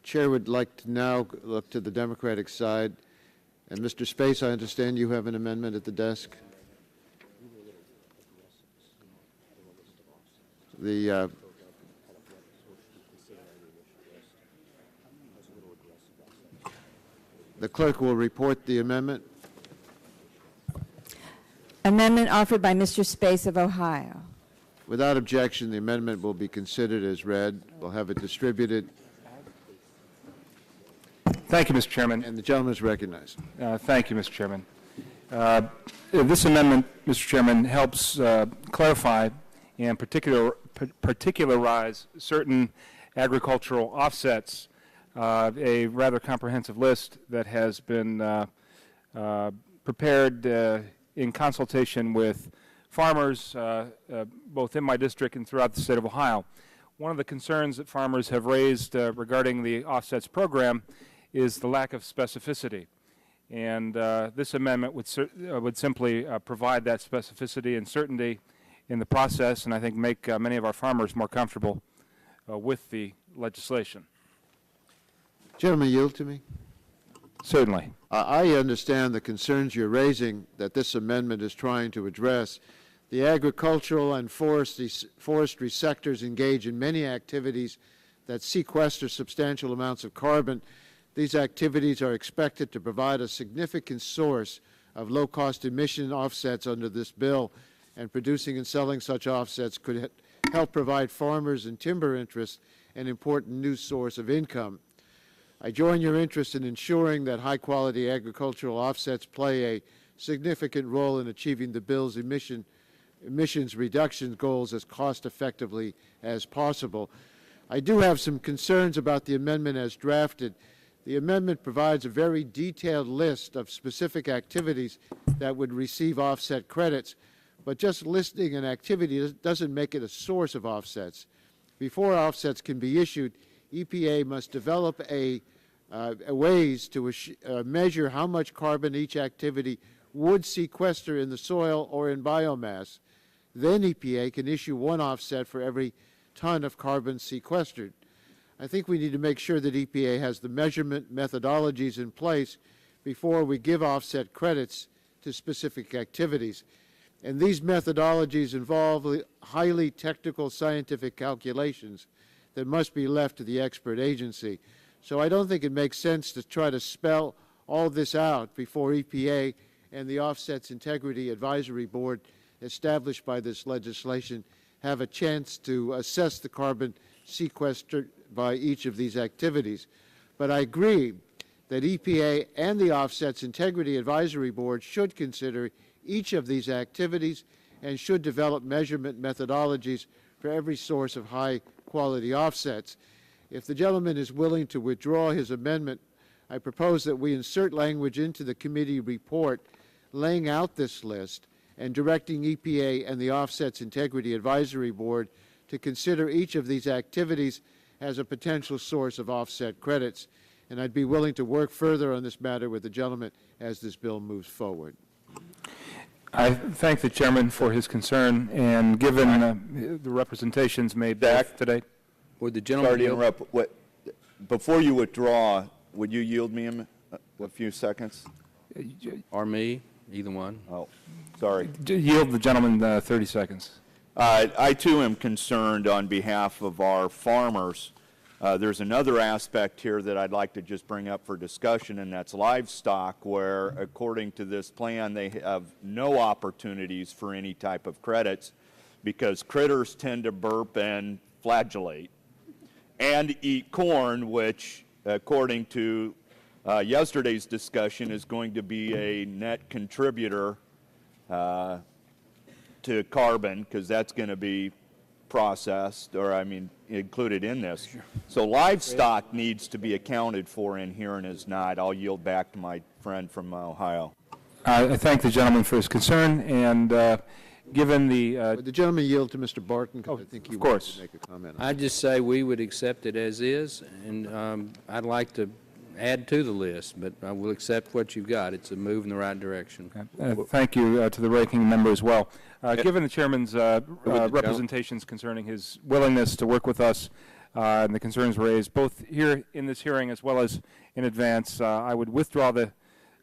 Chair would like to now look to the Democratic side. And Mr. Space, I understand you have an amendment at the desk. The clerk will report the amendment. Amendment offered by Mr. Space of Ohio. Without objection, the amendment will be considered as read. We'll have it distributed. Thank you, Mr. Chairman. And the gentleman is recognized. Thank you, Mr. Chairman. This amendment, Mr. Chairman, helps clarify and particularize certain agricultural offsets, a rather comprehensive list that has been prepared in consultation with farmers both in my district and throughout the state of Ohio. One of the concerns that farmers have raised regarding the offsets program is the lack of specificity. And this amendment would simply provide that specificity and certainty in the process, and I think make many of our farmers more comfortable with the legislation. Gentleman, yield to me. Certainly. I understand the concerns you're raising that this amendment is trying to address. The agricultural and forestry sectors engage in many activities that sequester substantial amounts of carbon. These activities are expected to provide a significant source of low-cost emission offsets under this bill, and producing and selling such offsets could help provide farmers and timber interests an important new source of income. I join your interest in ensuring that high-quality agricultural offsets play a significant role in achieving the bill's emissions reduction goals as cost-effectively as possible. I do have some concerns about the amendment as drafted. The amendment provides a very detailed list of specific activities that would receive offset credits, but just listing an activity doesn't make it a source of offsets. Before offsets can be issued, EPA must develop ways to measure how much carbon each activity would sequester in the soil or in biomass. Then EPA can issue one offset for every ton of carbon sequestered. I think we need to make sure that EPA has the measurement methodologies in place before we give offset credits to specific activities. And these methodologies involve highly technical scientific calculations that must be left to the expert agency. So I don't think it makes sense to try to spell all this out before EPA and the Offsets Integrity Advisory Board established by this legislation have a chance to assess the carbon sequestered by each of these activities. But I agree that EPA and the Offsets Integrity Advisory Board should consider each of these activities and should develop measurement methodologies for every source of high-quality offsets. If the gentleman is willing to withdraw his amendment, I propose that we insert language into the committee report laying out this list and directing EPA and the Offsets Integrity Advisory Board to consider each of these activities as a potential source of offset credits. And I'd be willing to work further on this matter with the gentleman as this bill moves forward. I thank the chairman for his concern, and given the representations made today. Would the gentleman Sorry to interrupt. Before you withdraw, would you yield me a few seconds? Or me, either one. Oh, sorry. Yield the gentleman 30 seconds. I too am concerned on behalf of our farmers. There's another aspect here that I'd like to just bring up for discussion, and that's livestock, where according to this plan they have no opportunities for any type of credits because critters tend to burp and flagellate and eat corn, which according to yesterday's discussion is going to be a net contributor to carbon, because that's going to be processed, or I mean included in this. Sure. So livestock needs to be accounted for in here and is not. I'll yield back to my friend from Ohio. I thank the gentleman for his concern, and given the... Would the gentleman yield to Mr. Barton? Oh, I think he of course. To make a comment. I'd just say we would accept it as is, and I'd like to add to the list, but I will accept what you've got. It's a move in the right direction. Thank you to the ranking member as well. Given the chairman's representations concerning his willingness to work with us and the concerns raised both here in this hearing as well as in advance, I would withdraw the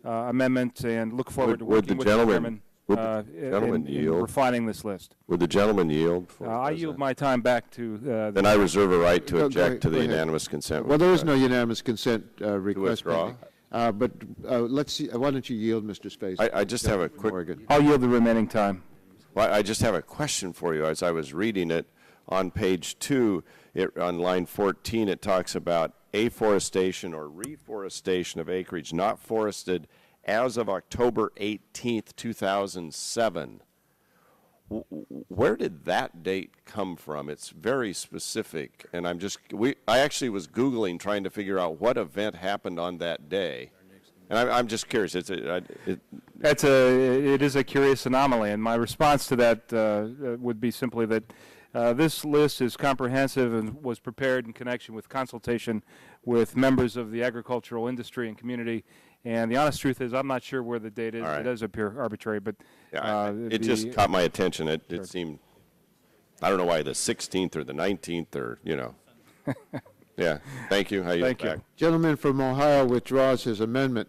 amendment and look forward to Would the working with the gentleman- chairman in refining this list. Would the gentleman yield? I yield my time back to Then I reserve a right to Go object to the ahead. unanimous consent. Well, there is no unanimous consent request withdraw? pending. But let's see, why don't you yield, Mr. Space? I just have a quick, Morgan. I'll yield the remaining time. well, I just have a question for you. As I was reading it on page 2, on line 14, it talks about afforestation or reforestation of acreage not forested as of October 18th, 2007. Where did that date come from? It's very specific, and I actually was Googling trying to figure out what event happened on that day. And I'm just curious. It It is a curious anomaly, and my response to that would be simply that this list is comprehensive and was prepared in connection with consultation with members of the agricultural industry and community. And the honest truth is, I'm not sure where the date is. All right. It does appear arbitrary, but it just caught my attention. It seemed, I don't know why the 16th or the 19th or, you know. Yeah, thank you. Thank you. Gentleman from Ohio withdraws his amendment.